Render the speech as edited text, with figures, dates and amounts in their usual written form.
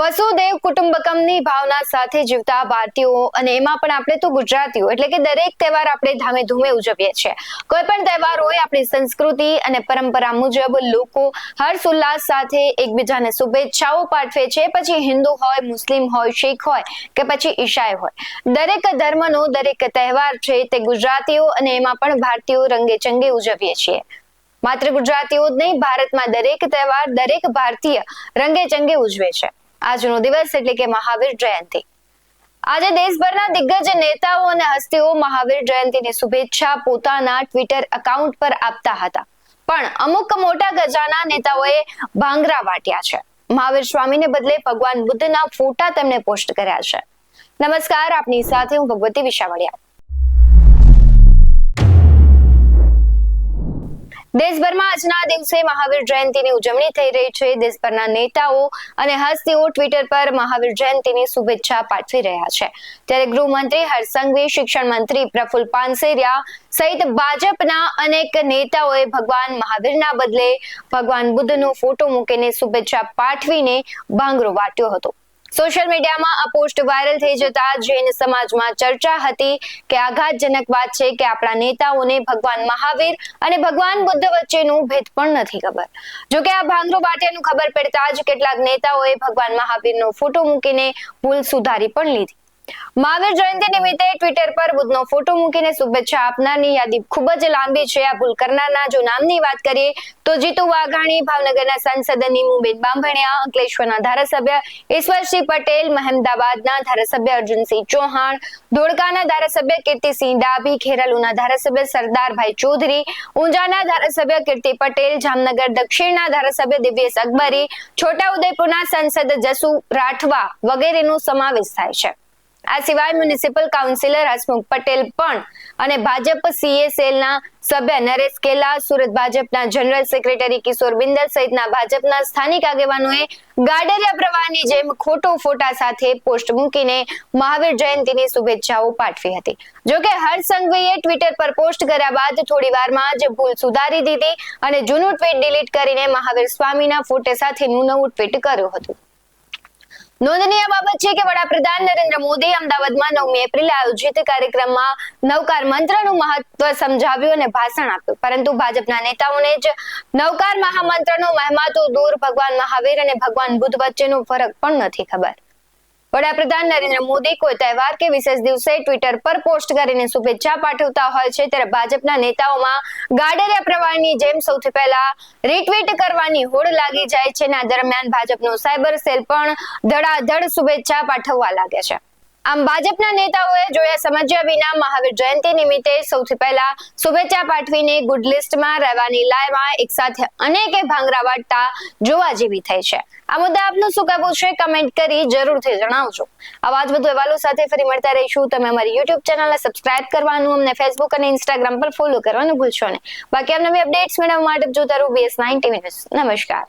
વસુદેવ કુટુંબકમની ભાવના સાથે જીવતા ભારતીયો અને એમાં પણ આપણે તો ગુજરાતીઓ એટલે કે દરેક તહેવાર આપણે ધામે ધૂમે ઉજવીએ છીએ. કોઈ પણ તહેવાર હોય આપણી સંસ્કૃતિ અને પરંપરા મુજબ લોકો હર્ષ ઉલ્લાસ સાથે એકબીજાને શુભેચ્છાઓ પાઠવે છે. પછી હિન્દુ હોય, મુસ્લિમ હોય, શીખ હોય કે પછી ઈસાઈ હોય, દરેક ધર્મનો દરેક તહેવાર છે તે ગુજરાતીઓ અને એમાં પણ ભારતીયો રંગે ચંગે ઉજવીએ છીએ. માત્ર ગુજરાતીઓ જ નહીં, ભારતમાં દરેક તહેવાર દરેક ભારતીય રંગે ચંગે ઉજવે છે. આજનો દિવસ એટલે કે મહાવીર જયંતિ. આજે દેશભરના દિગ્ગજ નેતાઓ અને હસ્તીઓ મહાવીર જયંતિની શુભેચ્છા પોતાના ટ્વિટર એકાઉન્ટ પર આપતા હતા, પણ અમુક મોટા ગજાના નેતાઓએ ભાંગરા વાટ્યા છે. મહાવીર સ્વામીને બદલે ભગવાન બુદ્ધના ફોટા તેમને પોસ્ટ કર્યા છે. નમસ્કાર, આપની સાથે હું ભગવતી વિશાવડિયા. દેશભરમાં આજના દિવસે મહાવીર જયંતિની ઉજવણી થઈ રહી છે. દેશભરના નેતાઓ અને હસ્તીઓ ટ્વિટર પર મહાવીર જયંતિની શુભેચ્છા પાઠવી રહ્યા છે. ત્યારે ગૃહમંત્રી હર્ષ સંઘવી, શિક્ષણ મંત્રી પ્રફુલ્લ પાનસેરિયા સહિત ભાજપના અનેક નેતાઓએ ભગવાન મહાવીરના બદલે ભગવાન બુદ્ધનો ફોટો મૂકીને શુભેચ્છા પાઠવીને ભાંગરો વાટ્યો હતો. સોશિયલ મીડિયામાં આ પોસ્ટ વાયરલ થઈ જતા જૈન સમાજમાં ચર્ચા હતી કે આઘાતજનક વાત છે કે આપણા નેતાઓને ભગવાન મહાવીર અને ભગવાન બુદ્ધ વચ્ચેનું ભેદ પણ નથી ખબર. જોકે આ ભાંગરો વાટ્યાનું ખબર પડતા જ કેટલાક નેતાઓએ ભગવાન મહાવીરનો ફોટો મૂકીને ભૂલ સુધારી પણ લીધી. મહાવીર જયંતિ નિમિત્તે ટ્વિટર પર બુદ્ધનો ફોટો મૂકીને શુભેચ્છા આપનારની યાદી ખૂબ જ લાંબી છે. આ ભૂલ કરનારના જો નામની વાત કરીએ તો જીતુ વાઘાણી, ભાવનગરના સાંસદ નીમુબેન બાંભણિયા, અંકલેશ્વરના ધારાસભ્ય ઈશ્વરસિંહ પટેલ, મહેમદાબાદના ધારાસભ્ય અર્જુનસિંહ ચૌહાણ, ધોળકાના ધારાસભ્ય કીર્તિસિંહ ડાભી, ખેરાલુના ધારાસભ્ય સરદારભાઈ ચૌધરી, ઊંઝાના ધારાસભ્ય કીર્તિ પટેલ, જામનગર દક્ષિણના ધારાસભ્ય દિવ્યેશ અકબરી, છોટાઉદેપુરના સાંસદ જસુ રાઠવા વગેરેનો સમાવેશ થાય છે. આ સિવાય મ્યુનિસિપલ કાઉન્સિલર હસમુખ પટેલ પણ અને ભાજપ CSLના સભ્ય નરેશ કેલા, સુરત ભાજપના જનરલ સેક્રેટરી કિશોર બિંદલ સહિતના ભાજપના સ્થાનિક આગેવાનોએ ગાડરિયા પ્રવાહની જેમ ખોટો ફોટા સાથે પોસ્ટ મૂકીને મહાવીર જયંતિની શુભેચ્છાઓ પાઠવી હતી. જોકે હર્ષ સંઘવીએ ટ્વિટર પર પોસ્ટ કર્યા બાદ થોડી વારમાં જ ભૂલ સુધારી દીધી અને જૂનું ટ્વીટ ડિલીટ કરીને મહાવીર સ્વામીના ફોટો સાથેનું નવું ટ્વીટ કર્યું હતું. નોંધનીય બાબત છે કે વડાપ્રધાન નરેન્દ્ર મોદી અમદાવાદમાં 9મી એપ્રિલે આયોજિત કાર્યક્રમમાં નવકાર મંત્રનું મહત્વ સમજાવ્યું અને ભાષણ આપ્યું, પરંતુ ભાજપના નેતાઓને જ નવકાર મહામંત્રનો મહિમા તો દૂર, ભગવાન મહાવીર અને ભગવાન બુદ્ધ વચ્ચેનો ફરક પણ નથી ખબર. વડાપ્રધાન નરેન્દ્ર મોદી કોઈ તહેવાર કે વિશેષ દિવસે ટ્વિટર પર પોસ્ટ કરીને શુભેચ્છા પાઠવતા હોય છે, ત્યારે ભાજપના નેતાઓમાં ગાડરિયા પ્રવાહની જેમ સૌથી પહેલા રીટ્વીટ કરવાની હોડ લાગી જાય છે. આ દરમિયાન ભાજપનો સાયબર સેલ પણ ધડાધડ શુભેચ્છા પાઠવવા લાગે છે. આમ ભાજપના નેતાઓએ જોયા સમજ્યા વિના મહાવીર જયંતિ નિમિત્તે સૌથી પહેલા શુભેચ્છા પાઠવીને ગુડ લિસ્ટમાં રહેવાની લાયમાં એક સાથે અનેકે ભાંગરા વાટતા જોવા જેવી થઈ છે. આ મુદ્દે આપનું શું કહેવું છે? કમેન્ટ કરી જરૂરથી જણાવજો. આવા જ વધુ અહેવાલો સાથે ફરી મળતા રહીશું. તમે અમારી YouTube ચેનલને સબસ્ક્રાઇબ કરવાનું, અમને Facebook અને Instagram પર ફોલો કરવાનું ભૂલશો નહીં. બાકી નવી અપડેટ્સ મેળવવા માટે જોતા રહો BS9 TV ન્યૂઝ. નમસ્કાર.